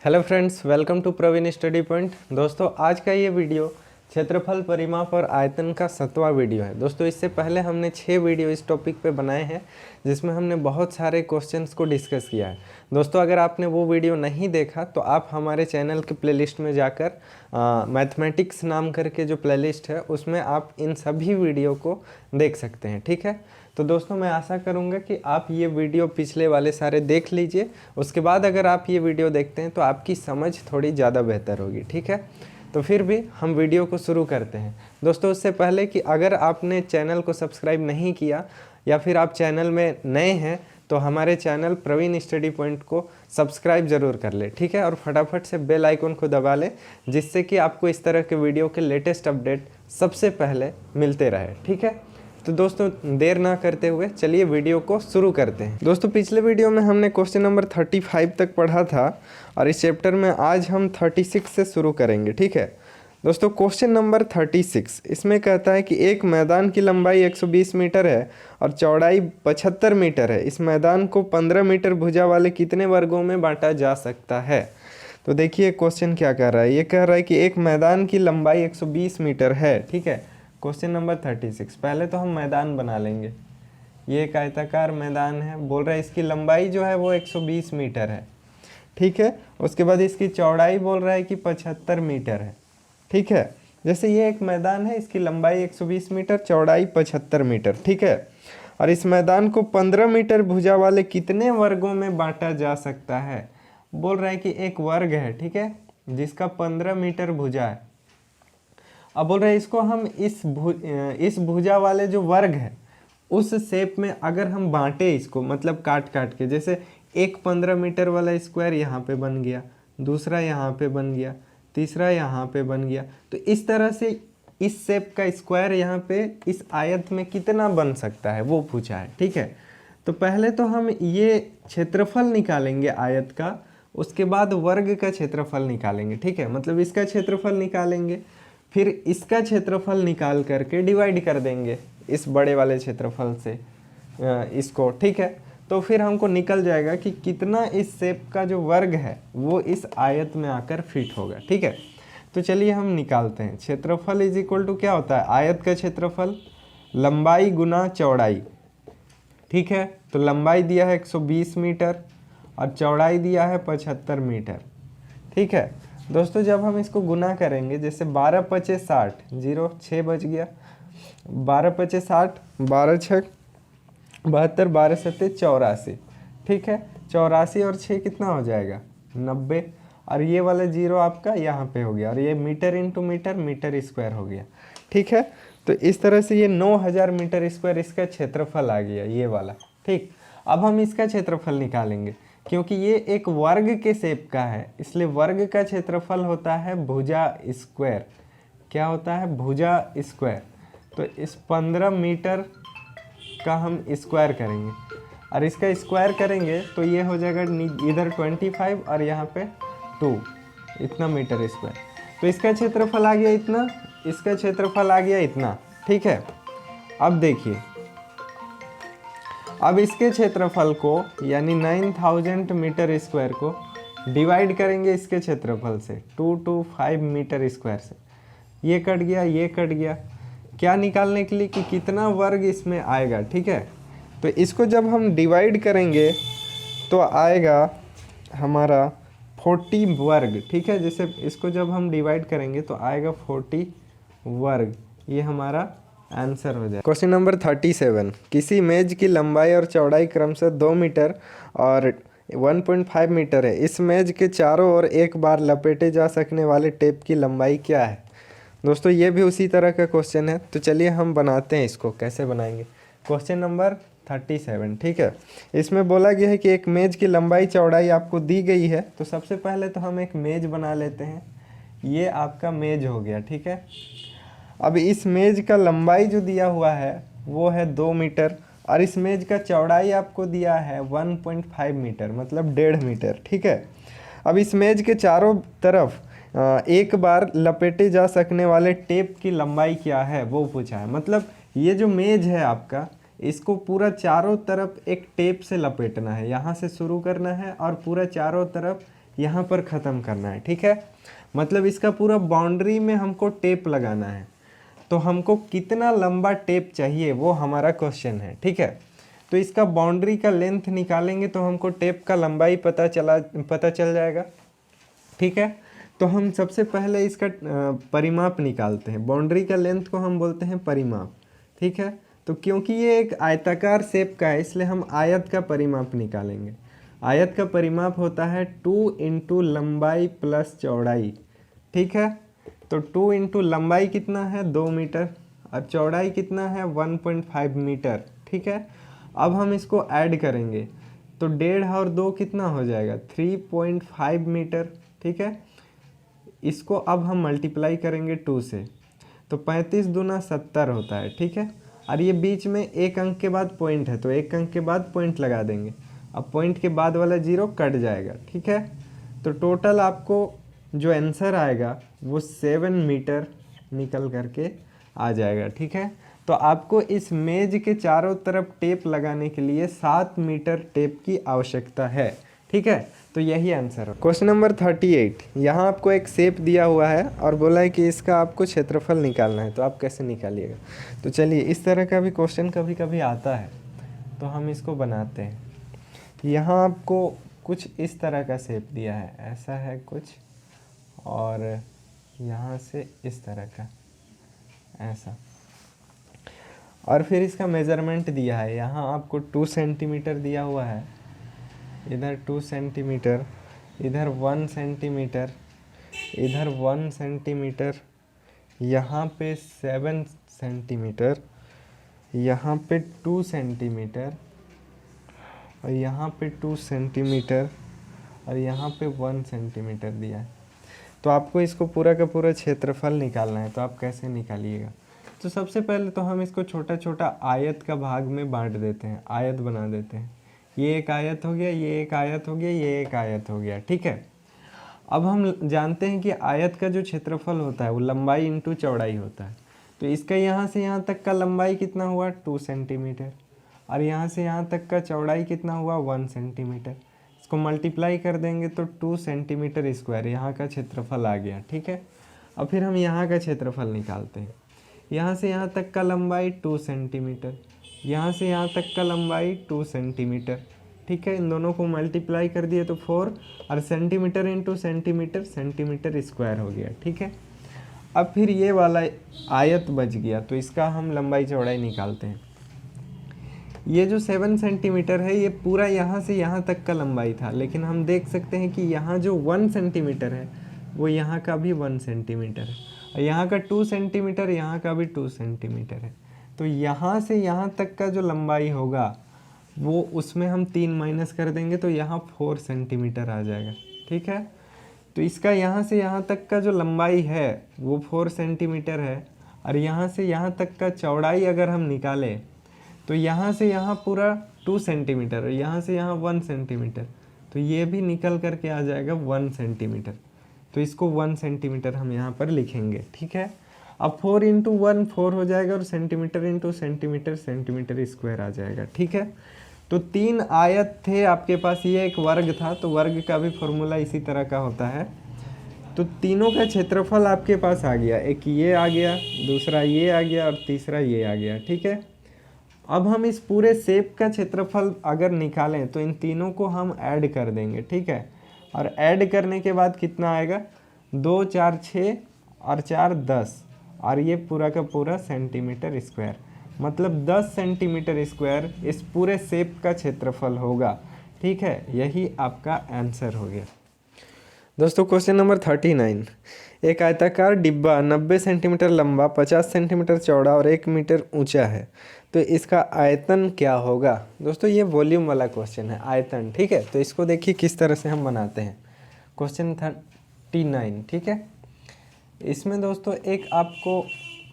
Hello friends, welcome to Praveen study point. दोस्तों, आज का ये वीडियो क्षेत्रफल, परिमाप और आयतन का 7वां वीडियो है। दोस्तों, इससे पहले हमने 6 वीडियो इस टॉपिक पे बनाए हैं जिसमें हमने बहुत सारे क्वेश्चंस को डिस्कस किया है। दोस्तों, अगर आपने वो वीडियो नहीं देखा तो आप हमारे चैनल के प्लेलिस्ट में जाकर मैथमेटिक्स नाम करके जो प्लेलिस्ट है उसमें आप इन सभी वीडियो को देख सकते हैं। ठीक है, तो दोस्तों मैं आशा करूंगा कि आप ये वीडियो पिछले वाले सारे देख लीजिए। उसके बाद अगर आप ये वीडियो देखते हैं तो आपकी समझ थोड़ी ज़्यादा बेहतर होगी। ठीक है, तो फिर भी हम वीडियो को शुरू करते हैं। दोस्तों, उससे पहले कि अगर आपने चैनल को सब्सक्राइब नहीं किया या फिर आप चैनल में नए हैं तो हमारे चैनल प्रवीण स्टडी पॉइंट को सब्सक्राइब ज़रूर कर ले। ठीक है, और फटाफट से बेल आइकन को दबा लें जिससे कि आपको इस तरह के वीडियो के लेटेस्ट अपडेट सबसे पहले मिलते रहे। ठीक है, तो दोस्तों देर ना करते हुए चलिए वीडियो को शुरू करते हैं। दोस्तों, पिछले वीडियो में हमने क्वेश्चन नंबर 35 तक पढ़ा था और इस चैप्टर में आज हम 36 से शुरू करेंगे। ठीक है दोस्तों, क्वेश्चन नंबर 36 इसमें कहता है कि एक मैदान की लंबाई 120 मीटर है और चौड़ाई 75 मीटर है। इस मैदान को 15 मीटर भुजा वाले कितने वर्गों में बांटा जा सकता है? तो देखिए क्वेश्चन क्या कह रहा है। ये कह रहा है कि एक मैदान की लंबाई 120 मीटर है। ठीक है, क्वेश्चन नंबर 36। पहले तो हम मैदान बना लेंगे। ये एक आयताकार मैदान है, बोल रहा है इसकी लंबाई जो है वो 120 मीटर है। ठीक है, उसके बाद इसकी चौड़ाई बोल रहा है कि 75 मीटर है। ठीक है, जैसे ये एक मैदान है, इसकी लंबाई 120 मीटर, चौड़ाई 75 मीटर। ठीक है, और इस मैदान को 15 मीटर भुजा वाले कितने वर्गों में बांटा जा सकता है? बोल रहा है कि एक वर्ग है, ठीक है, जिसका 15 मीटर भुजा है। अब बोल रहे हैं इसको हम इस भुजा वाले जो वर्ग है उस शेप में अगर हम बांटे इसको, मतलब काट काट के, जैसे एक 15 मीटर वाला स्क्वायर यहाँ पे बन गया, दूसरा यहाँ पे बन गया, तीसरा यहाँ पे बन गया, तो इस तरह से इस शेप का स्क्वायर यहाँ पे इस आयत में कितना बन सकता है वो पूछा है। ठीक है, तो पहले तो हम ये क्षेत्रफल निकालेंगे आयत का, उसके बाद वर्ग का क्षेत्रफल निकालेंगे। ठीक है, मतलब इसका क्षेत्रफल निकालेंगे, फिर इसका क्षेत्रफल निकाल करके डिवाइड कर देंगे इस बड़े वाले क्षेत्रफल से इसको। ठीक है, तो फिर हमको निकल जाएगा कि कितना इस शेप का जो वर्ग है वो इस आयत में आकर फिट होगा। ठीक है, तो चलिए हम निकालते हैं। क्षेत्रफल इज इक्वल टू क्या होता है? आयत का क्षेत्रफल लंबाई गुना चौड़ाई। ठीक है, तो लंबाई दिया है 120 मीटर और चौड़ाई दिया है 75 मीटर। ठीक है दोस्तों, जब हम इसको गुना करेंगे, जैसे 12 पचे 60, 0 6 बच गया, 12 पचे 60, 12 6 72, 12 सत्ते 84। ठीक है, 84 और 6 कितना हो जाएगा? 90, और ये वाला 0 आपका यहाँ पे हो गया, और ये metre into metre, metre square हो गया। ठीक है, तो इस तरह से ये 9000 मीटर स्क्वायर इसका क्षेत्रफल आ गया, ये वाला। ठीक, अब हम इसका क्षेत्रफल निकालेंगे क्योंकि ये एक वर्ग के शेप का है, इसलिए वर्ग का क्षेत्रफल होता है भुजा स्क्वायर। क्या होता है? भुजा स्क्वायर। तो इस 15 मीटर का हम स्क्वायर करेंगे और इसका स्क्वायर करेंगे तो ये हो जाएगा इधर 25 और यहाँ पे 2, इतना मीटर स्क्वायर। तो इसका क्षेत्रफल आ गया इतना, इसका क्षेत्रफल आ गया इतना। ठीक है, अब देखिए, अब इसके क्षेत्रफल को यानी 9000 मीटर स्क्वायर को डिवाइड करेंगे इसके क्षेत्रफल से 225 मीटर स्क्वायर से। ये कट गया, ये कट गया, क्या निकालने के लिए कि कितना वर्ग इसमें आएगा। ठीक है, तो इसको जब हम डिवाइड करेंगे तो आएगा हमारा 40 वर्ग। ठीक है, जैसे इसको जब हम डिवाइड करेंगे तो आएगा 40 वर्ग, ये हमारा आंसर हो जाए। Question number 37। किसी मेज की लंबाई और चौड़ाई क्रमशः 2 मीटर और 1.5 मीटर है। इस मेज के चारों ओर एक बार लपेटे जा सकने वाले टेप की लंबाई क्या है? दोस्तों, ये भी उसी तरह का क्वेश्चन है, तो चलिए हम बनाते हैं। इसको कैसे बनाएंगे? Question number 37। ठीक है, इसमें बोला गया है कि एक मेज की लंबाई चौड़ाई आपको दी गई है, तो सबसे पहले तो हम एक मेज बना लेते हैं। ये आपका मेज हो गया। ठीक है, अब इस मेज का लंबाई जो दिया हुआ है वो है 2 मीटर और इस मेज का चौड़ाई आपको दिया है 1.5 मीटर, मतलब 1.5 मीटर। ठीक है, अब इस मेज के चारों तरफ एक बार लपेटे जा सकने वाले टेप की लंबाई क्या है वो पूछा है। मतलब ये जो मेज है आपका, इसको पूरा चारों तरफ एक टेप से लपेटना है, यहाँ से शुरू करना है और पूरा चारों तरफ यहाँ पर ख़त्म करना है, ठीक है। मतलब इसका पूरा बाउंड्री में हमको टेप लगाना है। तो हमको कितना लंबा टेप चाहिए वो हमारा क्वेश्चन है, ठीक है। तो इसका बाउंड्री का लेंथ निकालेंगे तो हमको टेप का लंबाई पता चल जाएगा, ठीक है। तो हम सबसे पहले इसका परिमाप निकालते हैं। बाउंड्री का लेंथ को हम बोलते हैं परिमाप, ठीक है। तो क्योंकि ये एक आयताकार शेप का है इसलिए हम आयत का परिमाप निकालेंगे। आयत का परिमाप होता है 2 इंटू लंबाई प्लस चौड़ाई, ठीक है। तो 2 इंटू लंबाई कितना है 2 मीटर और चौड़ाई कितना है 1.5 मीटर, ठीक है। अब हम इसको ऐड करेंगे तो 1.5 और 2 कितना हो जाएगा 3.5 मीटर, ठीक है। इसको अब हम मल्टीप्लाई करेंगे 2 से तो 35 दूना 70 होता है, ठीक है। और ये बीच में एक अंक के बाद पॉइंट है तो एक अंक के बाद पॉइंट लगा देंगे। अब पॉइंट के बाद वाला 0 कट जाएगा, ठीक है। तो टोटल आपको जो आंसर आएगा वो 7 मीटर निकल करके आ जाएगा, ठीक है। तो आपको इस मेज के चारों तरफ टेप लगाने के लिए 7 मीटर टेप की आवश्यकता है, ठीक है। तो यही आंसर है। क्वेश्चन नंबर 38, यहाँ आपको एक शेप दिया हुआ है और बोला है कि इसका आपको क्षेत्रफल निकालना है, तो आप कैसे निकालिएगा। तो चलिए, इस तरह का भी क्वेश्चन कभी कभी आता है तो हम इसको बनाते हैं। यहाँ आपको कुछ इस तरह का शेप दिया है, ऐसा है कुछ, और यहाँ से इस तरह का ऐसा, और फिर इसका मेज़रमेंट दिया है। यहाँ आपको 2 सेंटीमीटर दिया हुआ है, इधर 2 सेंटीमीटर, इधर 1 सेंटीमीटर, इधर 1 सेंटीमीटर, यहाँ पे 7 सेंटीमीटर, यहाँ पे 2 सेंटीमीटर, और यहाँ पे 2 सेंटीमीटर, और यहाँ पे 1 सेंटीमीटर दिया है। तो आपको इसको पूरा का पूरा क्षेत्रफल निकालना है, तो आप कैसे निकालिएगा। तो सबसे पहले तो हम इसको छोटा छोटा आयत का भाग में बांट देते हैं, आयत बना देते हैं। ये एक आयत हो गया, ये एक आयत हो गया, ये एक आयत हो गया, ठीक है। अब हम जानते हैं कि आयत का जो क्षेत्रफल होता है वो लंबाई इंटू चौड़ाई होता है। तो इसका यहाँ से यहाँ तक का लंबाई कितना हुआ 2 सेंटीमीटर, और यहाँ से यहाँ तक का चौड़ाई कितना हुआ 1 सेंटीमीटर। इसको मल्टीप्लाई कर देंगे तो 2 सेंटीमीटर स्क्वायर यहाँ का क्षेत्रफल आ गया, ठीक है। अब फिर हम यहाँ का क्षेत्रफल निकालते हैं। यहाँ से यहाँ तक का लंबाई 2 सेंटीमीटर, यहाँ से यहाँ तक का लंबाई 2 सेंटीमीटर, ठीक है। इन दोनों को मल्टीप्लाई कर दिए तो 4, और centimetre into centimetre, centimetre square हो गया, ठीक है। अब फिर ये वाला आयत बच गया तो इसका हम लंबाई चौड़ाई निकालते हैं। ये जो 7 सेंटीमीटर है ये पूरा यहाँ से यहाँ तक का लंबाई था, लेकिन हम देख सकते हैं कि यहाँ जो 1 सेंटीमीटर है वो यहाँ का भी 1 सेंटीमीटर है, और यहाँ का 2 सेंटीमीटर, यहाँ का भी 2 सेंटीमीटर है। तो यहाँ से यहाँ तक का जो लंबाई होगा वो उसमें हम 3 माइनस कर देंगे तो यहाँ 4 सेंटीमीटर आ जाएगा, ठीक है। तो इसका यहाँ से यहाँ तक का जो लंबाई है वो 4 सेंटीमीटर है, और यहाँ से यहाँ तक का चौड़ाई अगर हम निकालें तो यहाँ से यहाँ पूरा 2 सेंटीमीटर, और यहाँ से यहाँ 1 सेंटीमीटर, तो ये भी निकल करके आ जाएगा 1 सेंटीमीटर। तो इसको 1 सेंटीमीटर हम यहाँ पर लिखेंगे, ठीक है। अब 4 इंटू 1 4 हो जाएगा, और centimetre into centimetre, centimetre square आ जाएगा, ठीक है। तो 3 आयत थे आपके पास, ये एक वर्ग था, तो वर्ग का भी फॉर्मूला इसी तरह का होता है। तो तीनों का क्षेत्रफल आपके पास आ गया, एक ये आ गया, दूसरा ये आ गया, और तीसरा ये आ गया, ठीक है। अब हम इस पूरे शेप का क्षेत्रफल अगर निकालें तो इन तीनों को हम ऐड कर देंगे, ठीक है। और ऐड करने के बाद कितना आएगा 2 4 6 और 4 10, और ये पूरा का पूरा सेंटीमीटर स्क्वायर, मतलब 10 सेंटीमीटर स्क्वायर इस पूरे शेप का क्षेत्रफल होगा, ठीक है। यही आपका आंसर हो गया। दोस्तों क्वेश्चन नंबर 39, एक आयताकार डिब्बा 90 सेंटीमीटर लंबा, 50 सेंटीमीटर चौड़ा और 1 मीटर ऊंचा है, तो इसका आयतन क्या होगा। दोस्तों ये वॉल्यूम वाला क्वेश्चन है, आयतन, ठीक है। तो इसको देखिए किस तरह से हम बनाते हैं। क्वेश्चन 39, ठीक है। इसमें दोस्तों एक आपको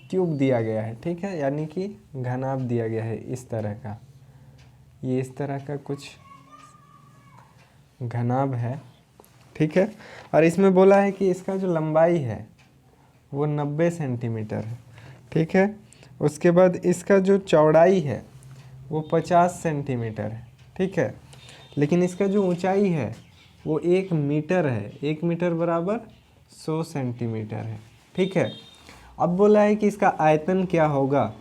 ट्यूब दिया गया है, ठीक है, यानी कि घनाभ दिया गया है इस तरह का, ये इस तरह का कुछ घनाभ है, ठीक है। और इसमें बोला है कि इसका जो लंबाई है वो 90 सेंटीमीटर है, ठीक है। उसके बाद इसका जो चौड़ाई है वो 50 सेंटीमीटर है, ठीक है। लेकिन इसका जो ऊंचाई है वो 1 मीटर है। 1 मीटर बराबर 100 सेंटीमीटर है। ठीक है, अब बोला है कि इसका आयतन क्या होगा।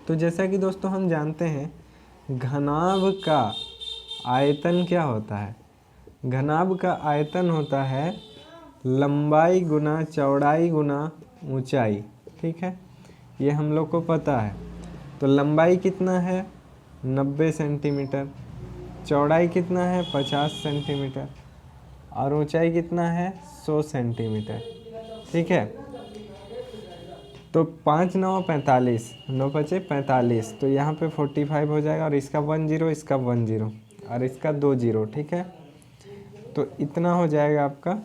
तो जैसा कि दोस्तों हम जानते हैं घनाभ का आयतन क्या होता है। घनाभ का आयतन होता है लंबाई गुना चौड़ाई गुना ऊंचाई। ठीक है, ये हम लोग को पता है। तो लंबाई कितना है 90 सेंटीमीटर, चौड़ाई कितना है 50 सेंटीमीटर और ऊंचाई कितना है 100 सेंटीमीटर। ठीक है, तो 5 9 45, 9 5 45, तो यहाँ पे 45 हो जाएगा और इसका 1 0, इसका 1 0 और इसका 2 0। ठीक है, तो इतना हो जाएगा आपका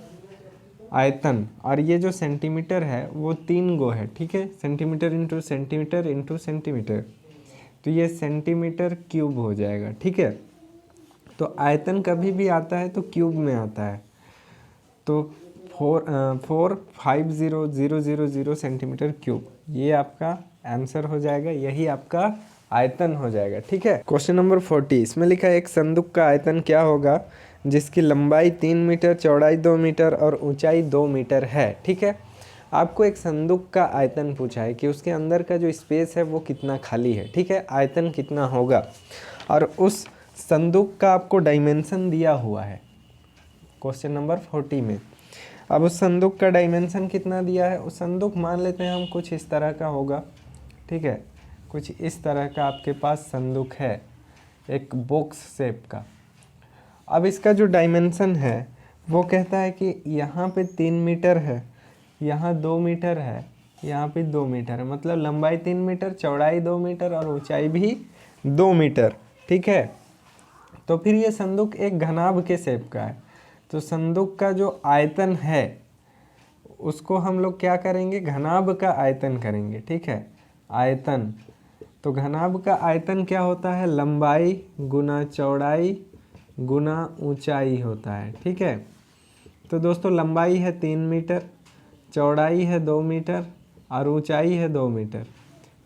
आयतन। और ये जो सेंटीमीटर है वो 3 गो है। ठीक है, centimetre into centimetre into centimetre, तो ये सेंटीमीटर क्यूब हो जाएगा। ठीक है, तो आयतन कभी भी आता है तो क्यूब में आता है। तो 450,000 सेंटीमीटर क्यूब, ये आपका आंसर हो जाएगा, यही आपका आयतन हो जाएगा। ठीक है, क्वेश्चन नंबर 40, इसमें लिखा है एक संदूक का आयतन क्या होगा जिसकी लंबाई 3 मीटर, चौड़ाई 2 मीटर और ऊंचाई 2 मीटर है। ठीक है, आपको एक संदूक का आयतन पूछा है कि उसके अंदर का जो स्पेस है वो कितना खाली है। ठीक है, आयतन कितना होगा और उस संदूक का आपको डायमेंशन दिया हुआ है क्वेश्चन नंबर 40 में। अब उस संदूक का डायमेंशन कितना दिया है, उस संदूक मान लेते हैं हम कुछ इस तरह का होगा। ठीक है, कुछ इस तरह का आपके पास संदूक है, एक बॉक्स शेप का। अब इसका जो डायमेंशन है वो कहता है कि यहाँ पे 3 मीटर है, यहाँ 2 मीटर है, यहाँ पे 2 मीटर है, मतलब लंबाई 3 मीटर, चौड़ाई 2 मीटर और ऊंचाई भी 2 मीटर। ठीक है, तो फिर ये संदूक एक घनाभ के शेप का है। तो संदूक का जो आयतन है उसको हम लोग क्या करेंगे, घनाभ का आयतन करेंगे। ठीक है, आयतन, तो घनाभ का आयतन क्या होता है, लंबाई गुना चौड़ाई गुना ऊंचाई होता है। ठीक है, तो दोस्तों लंबाई है 3 मीटर, चौड़ाई है 2 मीटर और ऊंचाई है 2 मीटर।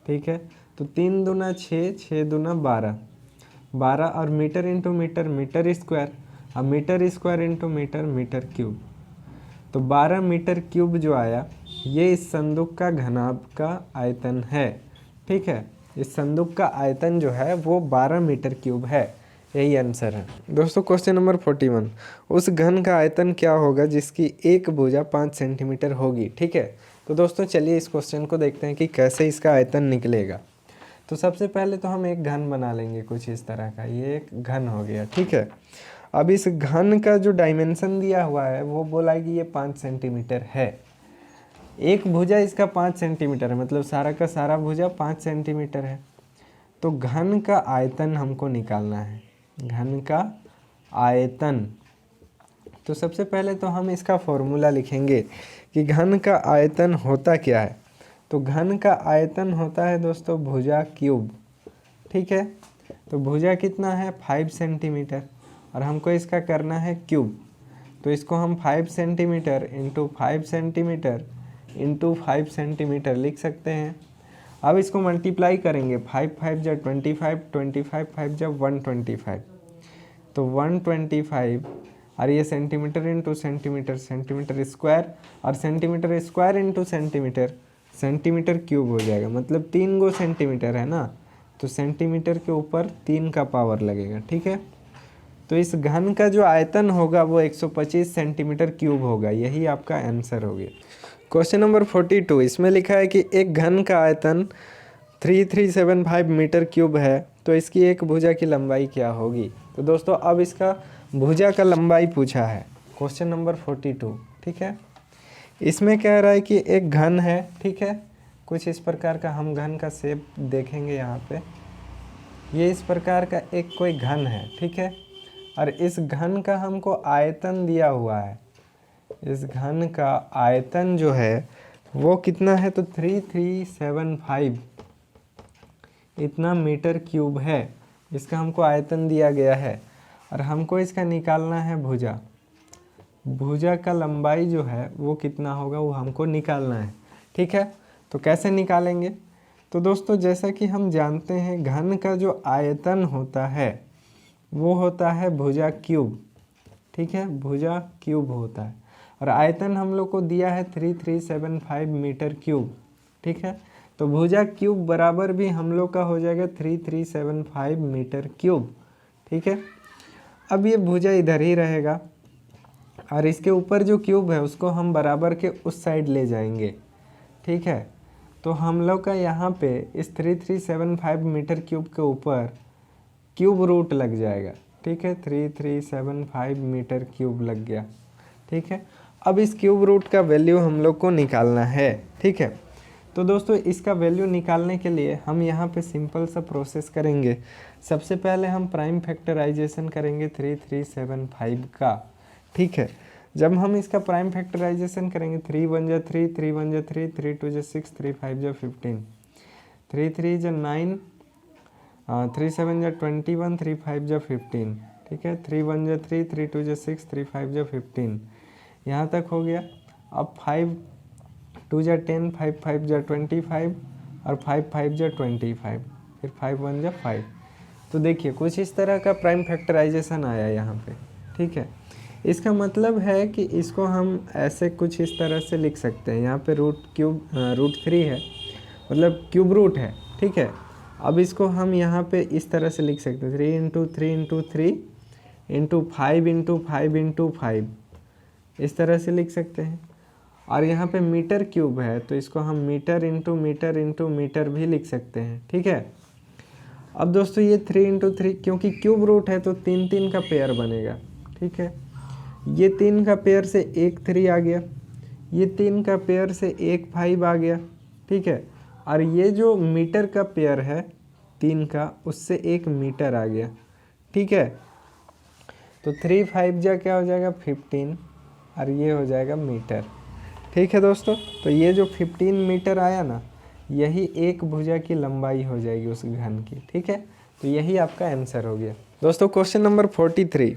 ठीक है, तो 3 दूना 6, 6 दूना 12, 12 और metre into metre metre square, अब metre square into metre metre cube, तो 12 मीटर क्यूब जो आया ये इस संदूक का घनाभ का आयतन है। ठीक है, इस संदूक का आयतन जो है वो 12 मीटर क्यूब है, यही आंसर है। दोस्तों क्वेश्चन नंबर 41, उस घन का आयतन क्या होगा जिसकी एक भुजा 5 सेंटीमीटर होगी। ठीक है, तो दोस्तों चलिए इस क्वेश्चन को देखते हैं कि कैसे इसका आयतन निकलेगा। तो सबसे पहले तो हम एक घन बना लेंगे कुछ इस तरह का, ये एक घन हो गया। ठीक है, अब इस घन का जो डायमेंशन दिया हुआ है वो बोला है कि ये 5 सेंटीमीटर है। एक भुजा इसका 5 सेंटीमीटर है, मतलब सारा का सारा भुजा 5 सेंटीमीटर है। तो घन का आयतन हमको निकालना है, घन का आयतन। तो सबसे पहले तो हम इसका फॉर्मूला लिखेंगे कि घन का आयतन होता क्या है। तो घन का आयतन होता है दोस्तों भुजा क्यूब। ठीक है, तो भुजा कितना है 5 सेंटीमीटर और हमको इसका करना है क्यूब। तो इसको हम 5 centimetre into 5 centimetre into 5 centimetre लिख सकते हैं। अब इसको मल्टीप्लाई करेंगे, 5 5 जा 25, 25 5 जा 125, तो 125 और ये centimetre into centimetre, centimetre square और centimetre square into centimetre, centimetre cube हो जाएगा। मतलब 3 गो सेंटीमीटर है ना, तो सेंटीमीटर के ऊपर 3 का पावर लगेगा। ठीक है, तो इस घन का जो आयतन होगा वो 125 सेंटीमीटर क्यूब होगा, यही आपका आंसर हो गया। क्वेश्चन नंबर 42, इसमें लिखा है कि एक घन का आयतन 3375 मीटर क्यूब है, तो इसकी एक भुजा की लंबाई क्या होगी। तो दोस्तों अब इसका भुजा का लंबाई पूछा है क्वेश्चन नंबर 42। ठीक है, इसमें कह रहा है कि एक घन है। ठीक है, कुछ इस प्रकार का हम घन का शेप देखेंगे यहाँ पे, ये इस प्रकार का एक कोई घन है। ठीक है, और इस घन का हमको आयतन दिया हुआ है। इस घन का आयतन जो है वो कितना है, तो 3375 इतना मीटर क्यूब है, इसका हमको आयतन दिया गया है। और हमको इसका निकालना है भुजा। भुजा का लंबाई जो है वो कितना होगा वो हमको निकालना है। ठीक है, तो कैसे निकालेंगे। तो दोस्तों जैसा कि हम जानते हैं घन का जो आयतन होता है वो होता है भुजा क्यूब। ठीक है, भुजा क्यूब होता है। और आयतन हम लोग को दिया है 3375 मीटर क्यूब, ठीक है। तो भुजा क्यूब बराबर भी हम लोग का हो जाएगा 3375 मीटर क्यूब, ठीक है। अब ये भुजा इधर ही रहेगा और इसके ऊपर जो क्यूब है उसको हम बराबर के उस साइड ले जाएंगे, ठीक है। तो हम लोग का यहाँ पे इस 3375 मीटर क्यूब के ऊपर क्यूब रूट लग जाएगा, ठीक है। 3375 मीटर क्यूब लग गया, ठीक है। अब इस क्यूब रूट का वैल्यू हम लोग को निकालना है, ठीक है। तो दोस्तों इसका वैल्यू निकालने के लिए हम यहाँ पे सिंपल सा प्रोसेस करेंगे। सबसे पहले हम प्राइम फैक्टराइजेशन करेंगे 3375 का, ठीक है। जब हम इसका प्राइम फैक्टराइजेशन करेंगे 3 1 जा 3, 3 1 जा 3, 3 2 जा 6, 3 5 जा 15, 3 3 जा 9, 3 7 जा 21, 3 5 जा 15, ठीक है। 3 1 जा 3, 3 2 जा 6, 3 5 जा 15, यहाँ तक हो गया। अब 5 2 जा 10, 5 5 जा 25 और 5 5 जा 25, फिर 5 1 जा 5। तो देखिए कुछ इस तरह का प्राइम फैक्टराइजेशन आया यहाँ पे, ठीक है। इसका मतलब है कि इसको हम ऐसे कुछ इस तरह से लिख सकते हैं। यहाँ पे रूट 3 है, मतलब क्यूब रूट है, ठीक है। अब इसको हम यहाँ पे इस तरह से लिख सकते हैं 3 into 3 into 3 into 5 into 5 into 5, इस तरह से लिख सकते हैं। और यहाँ पे मीटर क्यूब है तो इसको हम metre into metre into metre भी लिख सकते हैं, ठीक है। अब दोस्तों ये 3 इंटू 3 क्योंकि क्यूब रूट है तो 3 3 का पेयर बनेगा, ठीक है। ये 3 का पेयर से एक 3 आ गया, ये 3 का पेयर से एक 5 आ गया, ठीक है। और ये जो मीटर का पेयर है 3 का, उससे एक मीटर आ गया, ठीक है। तो 3 5 जा क्या हो जाएगा 15 और ये हो जाएगा मीटर, ठीक है दोस्तों। तो ये जो 15 मीटर आया ना, यही एक भुजा की लंबाई हो जाएगी उस घन की, ठीक है। तो यही आपका आंसर हो गया दोस्तों। क्वेश्चन नंबर 43,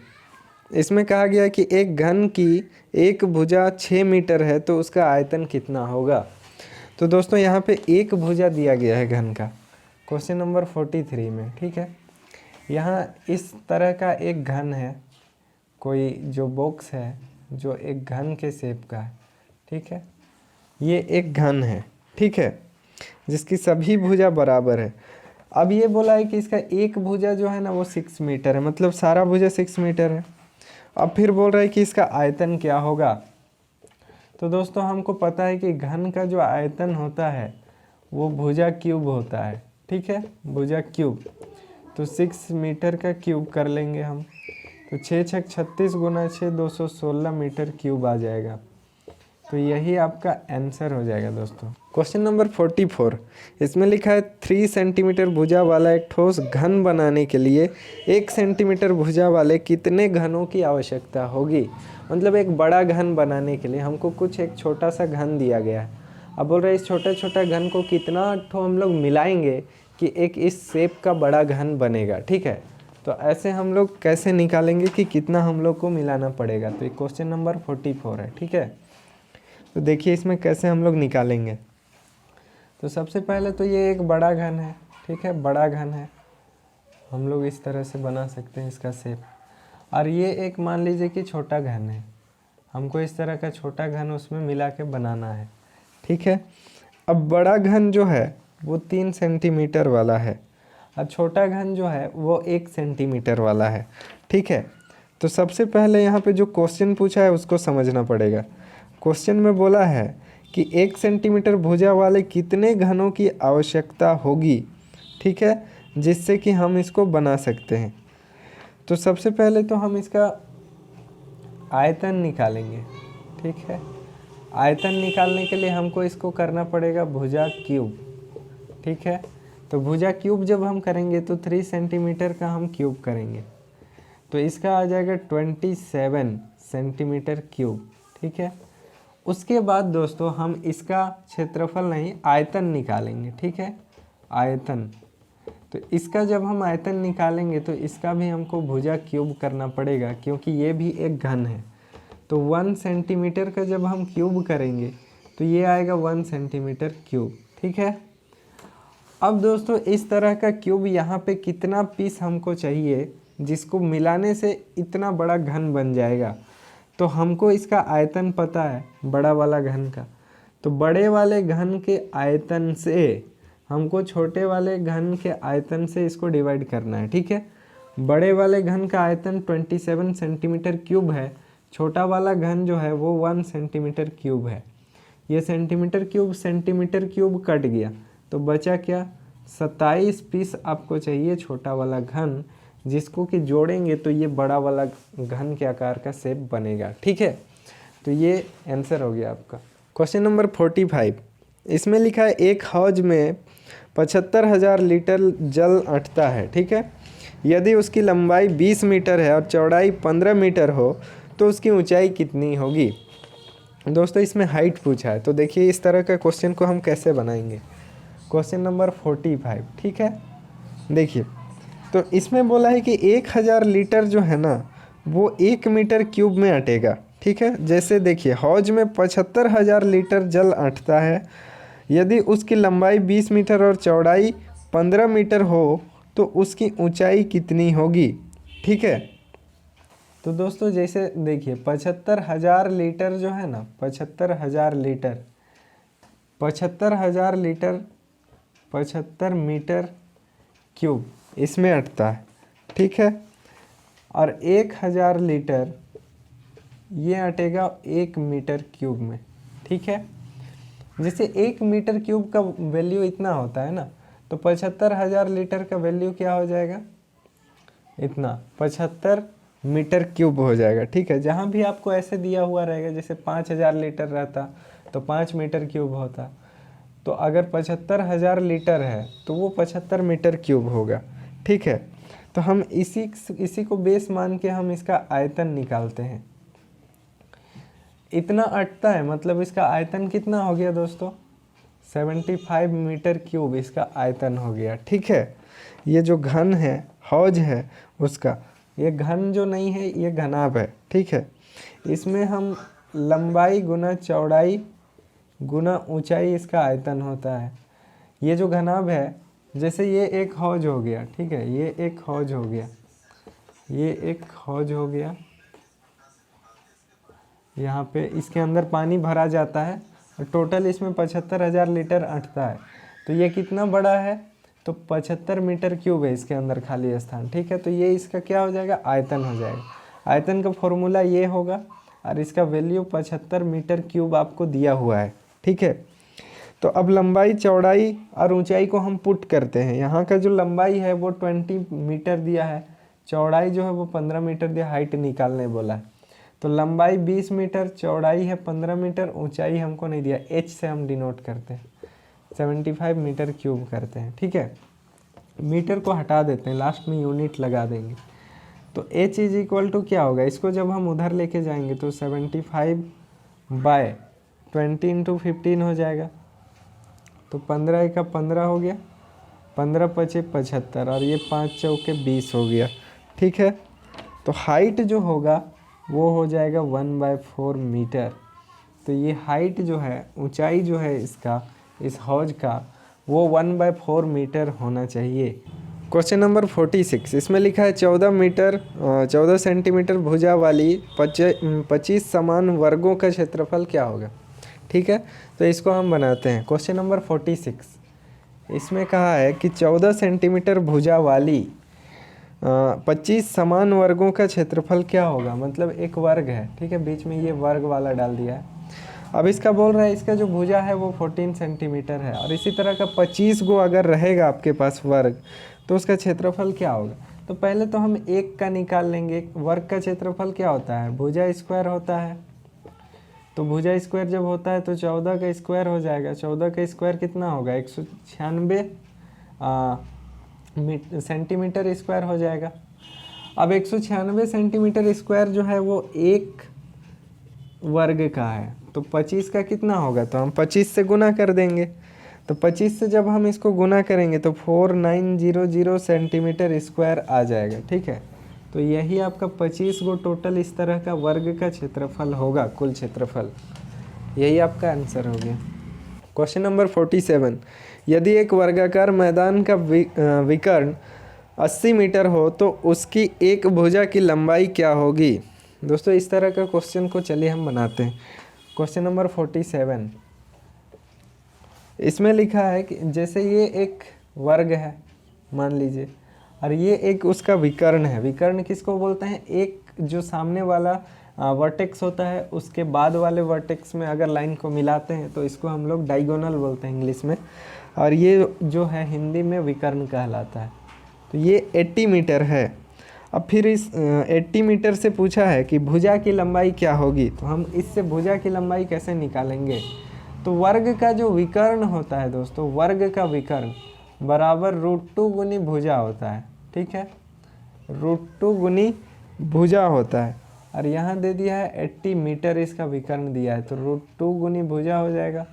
इसमें कहा गया कि एक घन की एक भुजा 6 मीटर है तो उसका आयतन कितना होगा। तो दोस्तों यहाँ पे एक भुजा दिया गया है घन का, क्वेश्चन नंबर 43 में, ठीक है। यहाँ इस तरह का एक घन है, कोई जो बॉक्स है जो एक घन के शेप का है, ठीक है। ये एक घन है, ठीक है, जिसकी सभी भुजा बराबर है। अब ये बोला है कि इसका एक भुजा जो है ना वो 6 मीटर है, मतलब सारा भुजा 6 मीटर है। अब फिर बोल रहा है कि इसका आयतन क्या होगा। तो दोस्तों हमको पता है कि घन का जो आयतन होता है वो भुजा क्यूब होता है, ठीक है, भुजा क्यूब। तो 6 मीटर का क्यूब कर लेंगे हम, तो 6 6 36 गुना 6 216 मीटर क्यूब आ जाएगा। तो यही आपका आंसर हो जाएगा दोस्तों। क्वेश्चन नंबर 44, इसमें लिखा है 3 सेंटीमीटर भुजा वाला एक ठोस घन बनाने के लिए 1 सेंटीमीटर भुजा वाले कितने घनों की आवश्यकता होगी। मतलब एक बड़ा घन बनाने के लिए हमको कुछ एक छोटा सा घन दिया गया है। अब बोल रहे हैं इस छोटा छोटा घन को कितना ठो हम लोग मिलाएंगे कि एक इस शेप का बड़ा घन बनेगा, ठीक है। तो ऐसे हम लोग कैसे निकालेंगे कि कितना हम लोग को मिलाना पड़ेगा। तो ये क्वेश्चन नंबर 44 है, ठीक है। तो देखिए इसमें कैसे हम लोग निकालेंगे। तो सबसे पहले तो ये एक बड़ा घन है, ठीक है, बड़ा घन है, हम लोग इस तरह से बना सकते हैं इसका शेप। और ये एक मान लीजिए कि छोटा घन है, हमको इस तरह का छोटा घन उसमें मिला के बनाना है, ठीक है। अब बड़ा घन जो है वो 3 सेंटीमीटर वाला है और छोटा घन जो है वो 1 सेंटीमीटर वाला है, ठीक है। तो सबसे पहले यहाँ पे जो क्वेश्चन पूछा है उसको समझना पड़ेगा। क्वेश्चन में बोला है कि 1 सेंटीमीटर भुजा वाले कितने घनों की आवश्यकता होगी, ठीक है, जिससे कि हम इसको बना सकते हैं। तो सबसे पहले तो हम इसका आयतन निकालेंगे, ठीक है। आयतन निकालने के लिए हमको इसको करना पड़ेगा भुजा क्यूब, ठीक है। तो भुजा क्यूब जब हम करेंगे तो 3 सेंटीमीटर का हम क्यूब करेंगे, तो इसका आ जाएगा 27 सेंटीमीटर क्यूब, ठीक है। उसके बाद दोस्तों हम इसका क्षेत्रफल नहीं आयतन निकालेंगे, ठीक है, आयतन। तो इसका जब हम आयतन निकालेंगे तो इसका भी हमको भुजा क्यूब करना पड़ेगा क्योंकि ये भी एक घन है। तो 1 सेंटीमीटर का जब हम क्यूब करेंगे तो ये आएगा 1 सेंटीमीटर क्यूब, ठीक है। अब दोस्तों इस तरह का क्यूब यहाँ पे कितना पीस हमको चाहिए जिसको मिलाने से इतना बड़ा घन बन जाएगा। तो हमको इसका आयतन पता है बड़ा वाला घन का, तो बड़े वाले घन के आयतन से हमको छोटे वाले घन के आयतन से इसको डिवाइड करना है। ठीक है, बड़े वाले घन का आयतन 27 सेंटीमीटर क्यूब है, छोटा वाला घन जो है वो 1 सेंटीमीटर क्यूब है। ये सेंटीमीटर क्यूब कट गया तो बचा क्या, 27 पीस आपको चाहिए छोटा वाला घन, जिसको कि जोड़ेंगे तो ये बड़ा वाला घन के आकार का शेप बनेगा। ठीक है, तो ये आंसर हो गया आपका। क्वेश्चन नंबर 45, इसमें लिखा है एक हौज में 75,000 लीटर जल अटता है। ठीक है, यदि उसकी लंबाई 20 मीटर है और चौड़ाई 15 मीटर हो तो उसकी ऊंचाई कितनी होगी। दोस्तों इसमें हाइट पूछा है, तो देखिए इस तरह का क्वेश्चन को हम कैसे बनाएंगे। क्वेश्चन नंबर 45, ठीक है, देखिए तो इसमें बोला है कि 1000 लीटर जो है ना वो 1 मीटर क्यूब में अटेगा। ठीक है, जैसे देखिए हौज में 75,000 लीटर जल अटता है, यदि उसकी लंबाई 20 मीटर और चौड़ाई 15 मीटर हो तो उसकी ऊंचाई कितनी होगी। ठीक है, तो दोस्तों जैसे देखिए 75,000 लीटर जो है ना, 75,000 लीटर 75 मीटर क्यूब इसमें अटता है। ठीक है, और 1000 लीटर ये अटेगा 1 मीटर क्यूब में। ठीक है, जैसे 1 मीटर क्यूब का वैल्यू इतना होता है ना, तो 75,000 लीटर का वैल्यू क्या हो जाएगा, इतना 75 मीटर क्यूब हो जाएगा। ठीक है, जहाँ भी आपको ऐसे दिया हुआ रहेगा, जैसे 5000 लीटर रहता तो 5 मीटर क्यूब होता, तो अगर 75,000 लीटर है तो वो 75 मीटर क्यूब होगा। ठीक है, तो हम इसी को बेस मान के हम इसका आयतन निकालते हैं। इतना अटता है मतलब इसका आयतन कितना हो गया दोस्तों, 75 मीटर क्यूब इसका आयतन हो गया। ठीक है, ये जो घन है हौज है उसका, ये घन जो नहीं है ये घनाभ है। ठीक है, इसमें हम लंबाई गुना चौड़ाई गुना ऊंचाई इसका आयतन होता है। ये जो घनाभ है, जैसे ये एक हौज हो गया। ठीक है, ये एक हौज हो गया, ये एक हौज हो गया, यहाँ पे इसके अंदर पानी भरा जाता है और टोटल इसमें 75,000 लीटर अटता है। तो ये कितना बड़ा है, तो 75 मीटर क्यूब है इसके अंदर खाली स्थान। ठीक है, तो ये इसका क्या हो जाएगा, आयतन हो जाएगा। आयतन का फॉर्मूला ये होगा और इसका वैल्यू 75 मीटर क्यूब आपको दिया हुआ है। ठीक है, तो अब लंबाई चौड़ाई और ऊंचाई को हम पुट करते हैं। यहाँ का जो लंबाई है वो 20 मीटर दिया है, चौड़ाई जो है वो 15 मीटर दिया, हाइट निकालने बोला है। तो लंबाई 20 मीटर, चौड़ाई है 15 मीटर, ऊंचाई हमको नहीं दिया, h से हम डिनोट करते हैं, 75 मीटर क्यूब करते हैं। ठीक है, मीटर को हटा देते हैं, लास्ट में यूनिट लगा देंगे। तो h इज इक्वल टू क्या होगा, इसको जब हम उधर लेके जाएंगे तो 75/20 इंटू 15 हो जाएगा, तो 15 का 15 हो गया, 15 पचे 75 और ये 5 चौके 20 हो गया। ठीक है, तो हाइट जो होगा वो हो जाएगा 1/4 मीटर। तो ये हाइट जो है, ऊंचाई जो है इसका, इस हौज का, वो 1/4 मीटर होना चाहिए। क्वेश्चन नंबर 46, इसमें लिखा है 14 सेंटीमीटर भुजा वाली 25 समान वर्गों का क्षेत्रफल क्या होगा। ठीक है, तो इसको हम बनाते हैं। क्वेश्चन नंबर 46, इसमें कहा है कि 14 सेंटीमीटर भुजा वाली 25 समान वर्गों का क्षेत्रफल क्या होगा। मतलब एक वर्ग है, ठीक है, बीच में ये वर्ग वाला डाल दिया है। अब इसका बोल रहा है इसका जो भुजा है वो 14 सेंटीमीटर है, और इसी तरह का 25 गो अगर रहेगा आपके पास वर्ग तो उसका क्षेत्रफल क्या होगा। तो पहले तो हम एक का निकाल लेंगे। वर्ग का क्षेत्रफल क्या होता है, भुजा स्क्वायर होता है। तो भुजा स्क्वायर जब होता है तो 14 का स्क्वायर हो जाएगा। 14 का स्क्वायर कितना होगा, 196 सेंटीमीटर स्क्वायर हो जाएगा। अब 196 सेंटीमीटर स्क्वायर जो है वो एक वर्ग का है, तो 25 का कितना होगा, तो हम 25 से गुना कर देंगे। तो 25 से जब हम इसको गुना करेंगे तो 4900 सेंटीमीटर स्क्वायर आ जाएगा। ठीक है, तो यही आपका 25 गो टोटल इस तरह का वर्ग का क्षेत्रफल होगा, कुल क्षेत्रफल। यही आपका आंसर हो गया। क्वेश्चन नंबर 47, यदि एक वर्गाकार मैदान का विकर्ण 80 मीटर हो तो उसकी एक भुजा की लंबाई क्या होगी। दोस्तों इस तरह का क्वेश्चन को चलिए हम बनाते हैं। क्वेश्चन नंबर 47, इसमें लिखा है कि जैसे ये एक वर्ग है मान लीजिए, और ये एक उसका विकर्ण है। विकर्ण किसको बोलते हैं, एक जो सामने वाला वर्टेक्स होता है उसके बाद वाले वर्टेक्स में अगर लाइन को मिलाते हैं तो इसको हम लोग डायगोनल बोलते हैं इंग्लिश में, और ये जो है हिंदी में विकर्ण कहलाता है। तो ये 80 मीटर है। अब फिर इस 80 मीटर से पूछा है कि भुजा की लंबाई क्या होगी, तो हम इससे भुजा की लंबाई कैसे निकालेंगे। तो वर्ग का जो विकर्ण होता है दोस्तों, वर्ग का विकर्ण बराबर √2 गुनी भुजा होता है। ठीक है, √2 गुनी भुजा होता है, और यहाँ दे दिया है 80 मीटर इसका विकर्ण दिया है, तो √2 गुनी भुजा हो जाएगा।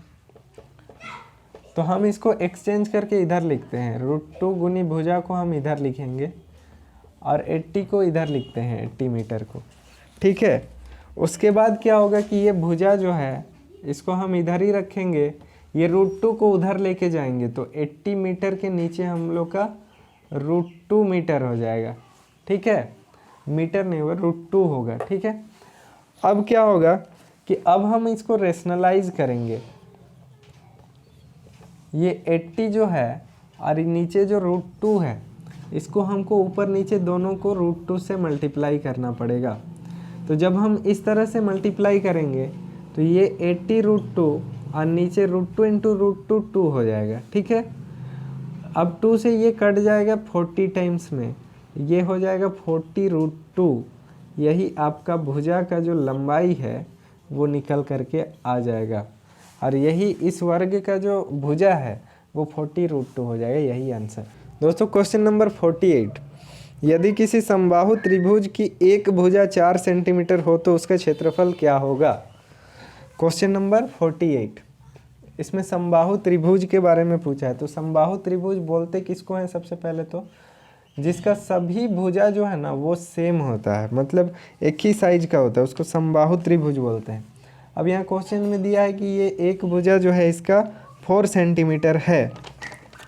तो हम इसको एक्सचेंज करके इधर लिखते हैं, √2 गुनी भुजा को हम इधर लिखेंगे और 80 को इधर लिखते हैं, 80 मीटर को। ठीक है, उसके बाद क्या होगा कि ये भुजा जो है इसको हम इधर ही रखेंगे, ये √2 को उधर लेके जाएंगे, तो 80 मीटर के नीचे हम लोग का √2 मीटर हो जाएगा। ठीक है, मीटर नहीं होगा, √2 होगा। ठीक है, अब क्या होगा कि अब हम इसको रेशनलाइज करेंगे। ये 80 जो है और नीचे जो √2 है, इसको हमको ऊपर नीचे दोनों को √2 से मल्टीप्लाई करना पड़ेगा। तो जब हम इस तरह से मल्टीप्लाई करेंगे तो ये 80 √2 और नीचे √2 इंटू √2 2 हो जाएगा। ठीक है, अब 2 से ये कट जाएगा 40 टाइम्स में, ये हो जाएगा 40 √2। यही आपका भुजा का जो लंबाई है वो निकल करके आ जाएगा, और यही इस वर्ग का जो भुजा है वो 40 √2 हो जाएगा। यही आंसर। दोस्तों क्वेश्चन नंबर 48, यदि किसी समबाहु त्रिभुज की एक भुजा 4 सेंटीमीटर हो तो उसका क्षेत्रफल क्या होगा। क्वेश्चन नंबर 48, इसमें समबाहु त्रिभुज के बारे में पूछा है। तो समबाहु त्रिभुज बोलते किसको है, सबसे पहले तो जिसका सभी भुजा जो है ना वो सेम होता है, मतलब एक ही साइज का होता है, उसको समबाहु त्रिभुज बोलते हैं। अब यहाँ क्वेश्चन में दिया है कि ये एक भुजा जो है इसका 4 सेंटीमीटर है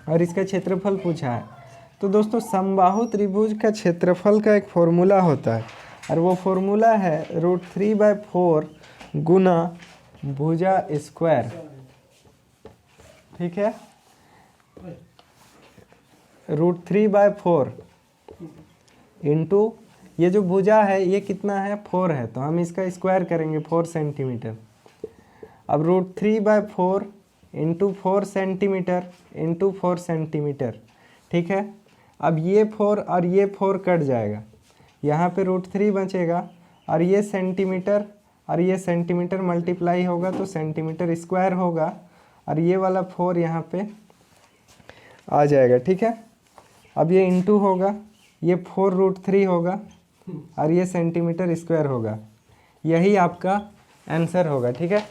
और इसका क्षेत्रफल पूछा है। तो दोस्तों समबाहु त्रिभुज का क्षेत्रफल का एक फॉर्मूला होता है, और वो फॉर्मूला है √3/4 गुना भुजा स्क्वायर। ठीक है, √3/4 इंटू ये जो भुजा है ये कितना है, 4 है, तो हम इसका स्क्वायर करेंगे 4 सेंटीमीटर। अब √3/4 इंटू 4 सेंटीमीटर इंटू 4 सेंटीमीटर। ठीक है, अब ये 4 और ये 4 कट जाएगा, यहाँ पे √3 बचेगा, और ये सेंटीमीटर और ये सेंटीमीटर मल्टीप्लाई होगा तो सेंटीमीटर स्क्वायर होगा, और ये वाला 4 यहाँ पे आ जाएगा। ठीक है, अब ये इंटू होगा, ये 4 √3 होगा और ये सेंटीमीटर स्क्वायर होगा। यही आपका आंसर होगा। ठीक है।